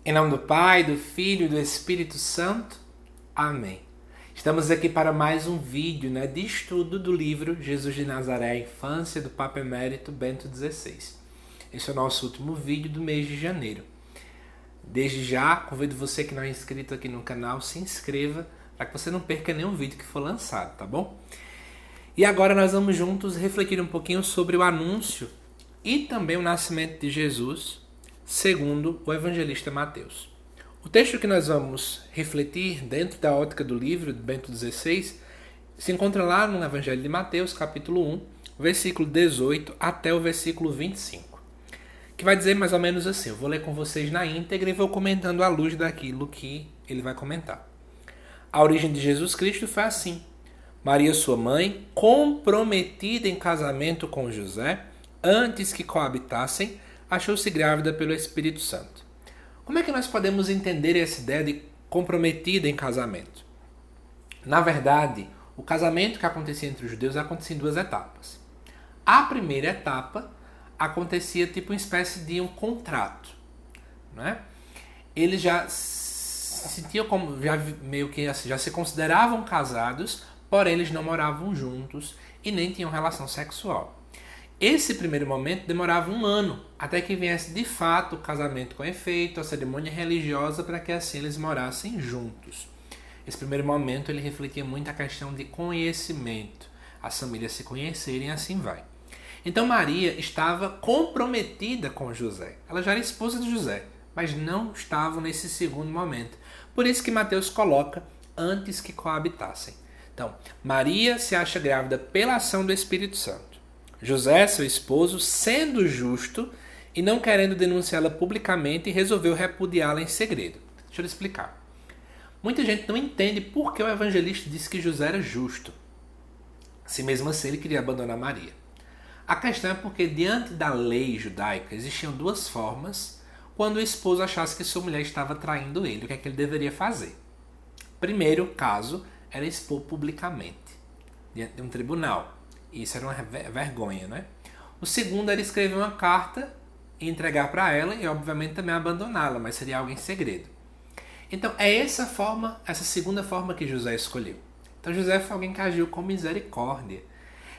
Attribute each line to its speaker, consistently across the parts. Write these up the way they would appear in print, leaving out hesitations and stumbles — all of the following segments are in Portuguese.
Speaker 1: Em nome do Pai, do Filho e do Espírito Santo. Amém. Estamos aqui para mais um vídeo de estudo do livro Jesus de Nazaré, a Infância, do Papa Emérito Bento XVI. Esse é o nosso último vídeo do mês de janeiro. Desde já, convido você que não é inscrito aqui no canal, se inscreva para que você não perca nenhum vídeo que for lançado, tá bom? E agora nós vamos juntos refletir um pouquinho sobre o anúncio e também o nascimento de Jesus, segundo o evangelista Mateus. O texto que nós vamos refletir dentro da ótica do livro de Bento XVI se encontra lá no Evangelho de Mateus, capítulo 1, versículo 18 até o versículo 25, que vai dizer mais ou menos assim. Eu vou ler com vocês na íntegra e vou comentando à luz daquilo que ele vai comentar. A origem de Jesus Cristo foi assim. Maria, sua mãe, comprometida em casamento com José, antes que coabitassem, achou-se grávida pelo Espírito Santo. Como é que nós podemos entender essa ideia de comprometida em casamento? Na verdade, o casamento que acontecia entre os judeus acontecia em duas etapas. A primeira etapa acontecia tipo uma espécie de um contrato, né? Eles já se sentiam como meio que assim, já se consideravam casados, porém eles não moravam juntos e nem tinham relação sexual. Esse primeiro momento demorava 1 ano, até que viesse de fato o casamento com efeito, a cerimônia religiosa, para que assim eles morassem juntos. Esse primeiro momento ele refletia muito a questão de conhecimento, as famílias se conhecerem e assim vai. Então Maria estava comprometida com José, ela já era esposa de José, mas não estava nesse segundo momento. Por isso que Mateus coloca antes que coabitassem. Então, Maria se acha grávida pela ação do Espírito Santo. José, seu esposo, sendo justo e não querendo denunciá-la publicamente, resolveu repudiá-la em segredo. Deixa eu explicar. Muita gente não entende por que o evangelista disse que José era justo, se mesmo assim ele queria abandonar Maria. A questão é porque, diante da lei judaica, existiam duas formas quando o esposo achasse que sua mulher estava traindo ele. O que é que ele deveria fazer? Primeiro caso era expor publicamente, diante de um tribunal. Isso era uma vergonha, né? O segundo era escrever uma carta e entregar para ela e, obviamente, também abandoná-la, mas seria algo em segredo. Então, é essa segunda forma que José escolheu. Então, José foi alguém que agiu com misericórdia.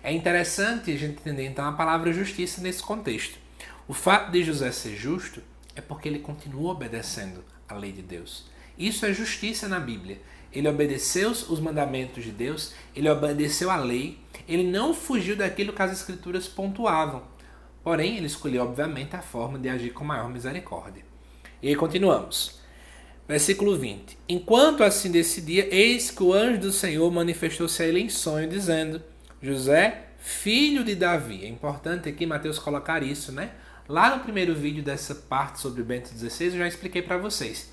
Speaker 1: É interessante a gente entender, então, a palavra justiça nesse contexto. O fato de José ser justo é porque ele continua obedecendo a lei de Deus. Isso é justiça na Bíblia. Ele obedeceu os mandamentos de Deus, ele obedeceu a lei, ele não fugiu daquilo que as escrituras pontuavam. Porém, ele escolheu, obviamente, a forma de agir com maior misericórdia. E aí continuamos. Versículo 20. Enquanto assim decidia, eis que o anjo do Senhor manifestou-se a ele em sonho, dizendo: José, filho de Davi. É importante aqui Mateus colocar isso, né? Lá no primeiro vídeo dessa parte sobre Bento XVI, eu já expliquei para vocês.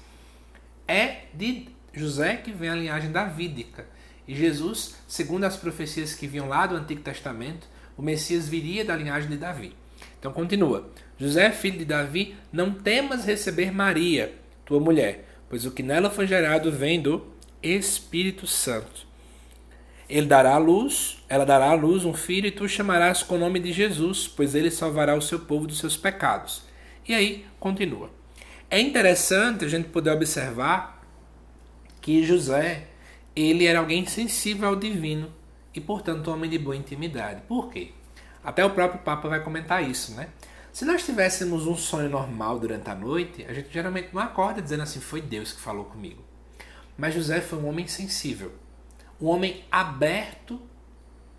Speaker 1: É de José que vem a linhagem davídica. E Jesus, segundo as profecias que vinham lá do Antigo Testamento, o Messias viria da linhagem de Davi. Então continua. José, filho de Davi, não temas receber Maria, tua mulher, pois o que nela foi gerado vem do Espírito Santo. Ela dará à luz um filho e tu chamarás com o nome de Jesus, pois ele salvará o seu povo dos seus pecados. E aí, continua. É interessante a gente poder observar que José, ele era alguém sensível ao divino e, portanto, um homem de boa intimidade. Por quê? Até o próprio Papa vai comentar isso, né? Se nós tivéssemos um sonho normal durante a noite, a gente geralmente não acorda dizendo assim, foi Deus que falou comigo. Mas José foi um homem sensível, um homem aberto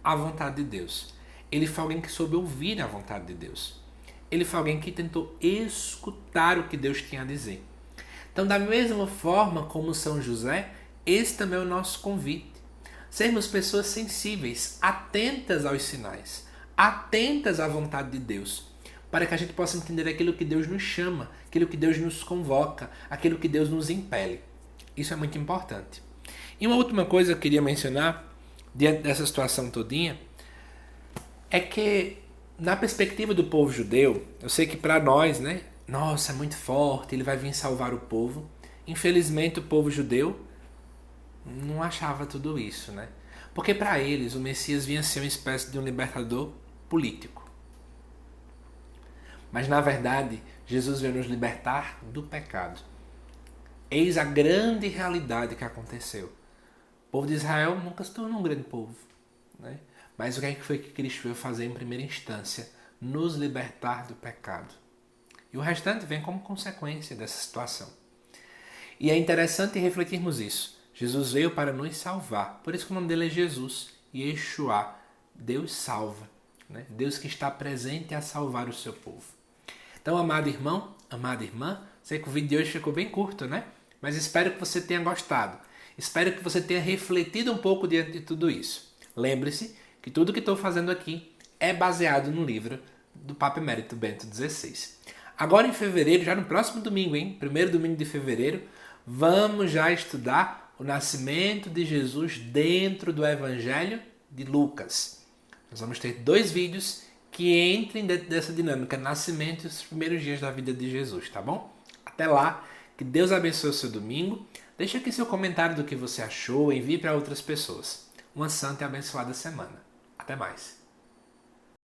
Speaker 1: à vontade de Deus. Ele foi alguém que soube ouvir a vontade de Deus. Ele foi alguém que tentou escutar o que Deus tinha a dizer. Então, da mesma forma como São José, esse também é o nosso convite. Sermos pessoas sensíveis, atentas aos sinais, atentas à vontade de Deus, para que a gente possa entender aquilo que Deus nos chama, aquilo que Deus nos convoca, aquilo que Deus nos impele. Isso é muito importante. E uma última coisa que eu queria mencionar, diante dessa situação todinha, é que, na perspectiva do povo judeu, eu sei que para nós, né? Nossa, é muito forte, ele vai vir salvar o povo. Infelizmente, o povo judeu não achava tudo isso, né? Porque para eles, o Messias vinha ser uma espécie de um libertador político. Mas, na verdade, Jesus veio nos libertar do pecado. Eis a grande realidade que aconteceu. O povo de Israel nunca se tornou um grande povo, né? Mas o que foi que Cristo veio fazer em primeira instância? Nos libertar do pecado. E o restante vem como consequência dessa situação. E é interessante refletirmos isso. Jesus veio para nos salvar. Por isso que o nome dele é Jesus. Yeshua. Deus salva, né? Deus que está presente a salvar o seu povo. Então, amado irmão, amada irmã, sei que o vídeo de hoje ficou bem curto, né? Mas espero que você tenha gostado. Espero que você tenha refletido um pouco diante de tudo isso. Lembre-se que tudo que estou fazendo aqui é baseado no livro do Papa Emérito Bento XVI. Agora em fevereiro, já no próximo domingo, primeiro domingo de fevereiro, vamos já estudar o nascimento de Jesus dentro do Evangelho de Lucas. Nós vamos ter 2 vídeos que entrem dentro dessa dinâmica, nascimento e os primeiros dias da vida de Jesus, tá bom? Até lá, que Deus abençoe o seu domingo. Deixa aqui seu comentário do que você achou, envie para outras pessoas. Uma santa e abençoada semana. Até mais.